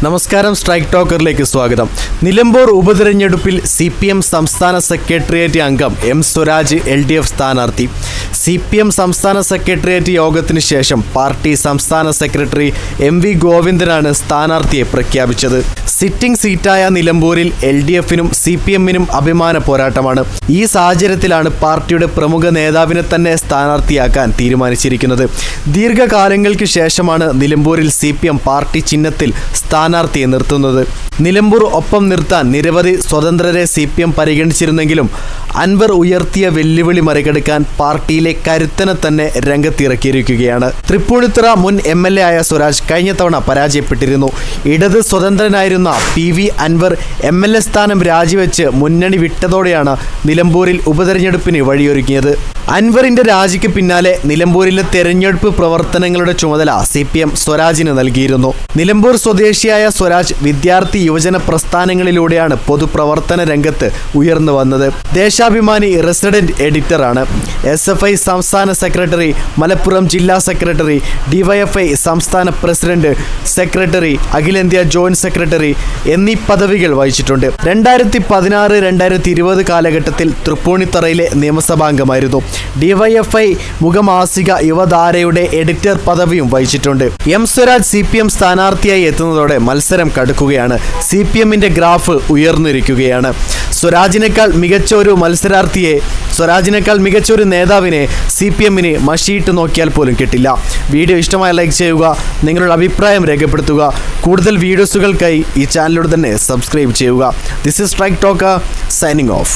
നമസ്കാരം, സ്ട്രൈക്ക് ടോക്കറിലേക്ക് സ്വാഗതം. നിലമ്പൂർ ഉപതെരഞ്ഞെടുപ്പിൽ CPM സംസ്ഥാന സെക്രട്ടേറിയറ്റ് അംഗം M. സ്വരാജ് LDF സ്ഥാനാർത്ഥി. CPM സംസ്ഥാന സെക്രട്ടേറിയറ്റ് യോഗത്തിന് ശേഷം പാർട്ടി സംസ്ഥാന സെക്രട്ടറി MV ഗോവിന്ദനാണ് സ്ഥാനാർത്ഥിയെ പ്രഖ്യാപിച്ചത്. സിറ്റിംഗ് സീറ്റായ നിലമ്പൂരിൽ LDFനും CPMനും അഭിമാന പോരാട്ടമാണ്. ഈ സാഹചര്യത്തിലാണ് പാർട്ടിയുടെ പ്രമുഖ നേതാവിനെ തന്നെ സ്ഥാനാർത്ഥിയാക്കാൻ തീരുമാനിച്ചിരിക്കുന്നത്. ദീർഘകാലങ്ങൾക്ക് ശേഷമാണ് നിലമ്പൂരിൽ CPM പാർട്ടി ചിഹ്നത്തിൽ സ്ഥാനാർത്ഥിയെ നിർത്തുന്നത്. നിലമ്പൂർ ഒപ്പം നിർത്താൻ നിരവധി സ്വതന്ത്രരെ CPM പരിഗണിച്ചിരുന്നെങ്കിലും അൻവർ ഉയർത്തിയ വെല്ലുവിളി മറികടക്കാൻ പാർട്ടിയിലെ കരുത്തനെ തന്നെ രംഗത്തിറക്കിയിരിക്കുകയാണ്. തൃപ്പൂണിത്തുറ മുൻ MLA ആയ സ്വരാജ് കഴിഞ്ഞ തവണ പരാജയപ്പെട്ടിരുന്നു. ഇടത് സ്വതന്ത്രനായിരുന്ന PV അൻവർ MLA സ്ഥാനം രാജിവെച്ച് മുന്നണി വിട്ടതോടെയാണ് നിലമ്പൂരിൽ ഉപതെരഞ്ഞെടുപ്പിന് വഴിയൊരുക്കിയത്. അൻവറിന്റെ രാജിക്ക് പിന്നാലെ നിലമ്പൂരിലെ തെരഞ്ഞെടുപ്പ് പ്രവർത്തനങ്ങളുടെ ചുമതല CPM സ്വരാജിന് നൽകിയിരുന്നു. നിലമ്പൂർ സ്വദേശിയായ സ്വരാജ് വിദ്യാർത്ഥി യുവജന പ്രസ്ഥാനങ്ങളിലൂടെയാണ് പൊതുപ്രവർത്തന രംഗത്ത് ഉയർന്നു വന്നത്. ദേശാഭിമാനി റെസിഡന്റ് എഡിറ്ററാണ്. SFI സംസ്ഥാന സെക്രട്ടറി, മലപ്പുറം ജില്ലാ സെക്രട്ടറി, DYFI സംസ്ഥാന പ്രസിഡന്റ്, സെക്രട്ടറി, അഖിലേന്ത്യാ ജോയിന്റ് സെക്രട്ടറി എന്നീ പദവികൾ വഹിച്ചിട്ടുണ്ട്. 2016-2020 കാലഘട്ടത്തിൽ തൃപ്പൂണിത്തുറയിലെ നിയമസഭാംഗമായിരുന്നു. DYFI മുഖമാസിക യുവധാരയുടെ എഡിറ്റർ പദവിയും വഹിച്ചിട്ടുണ്ട്. M. സ്വരാജ് CPM സ്ഥാനാർത്ഥിയായി എത്തുന്നതോടെ മത്സരം കടുക്കുകയാണ്. CPMന്റെ ഗ്രാഫ് ഉയർന്നിരിക്കുകയാണ്. സ്വരാജിനേക്കാൾ മികച്ച ഒരു നേതാവിനെ CPMന് മഷിയിട്ട് നോക്കിയാൽ പോലും കിട്ടില്ല. വീഡിയോ ഇഷ്ടമായി ലൈക്ക് ചെയ്യുക, നിങ്ങളുടെ അഭിപ്രായം രേഖപ്പെടുത്തുക. കൂടുതൽ വീഡിയോസുകൾക്കായി ഈ ചാനലിലൂടെ തന്നെ സബ്സ്ക്രൈബ് ചെയ്യുക. This is strike talker signing off.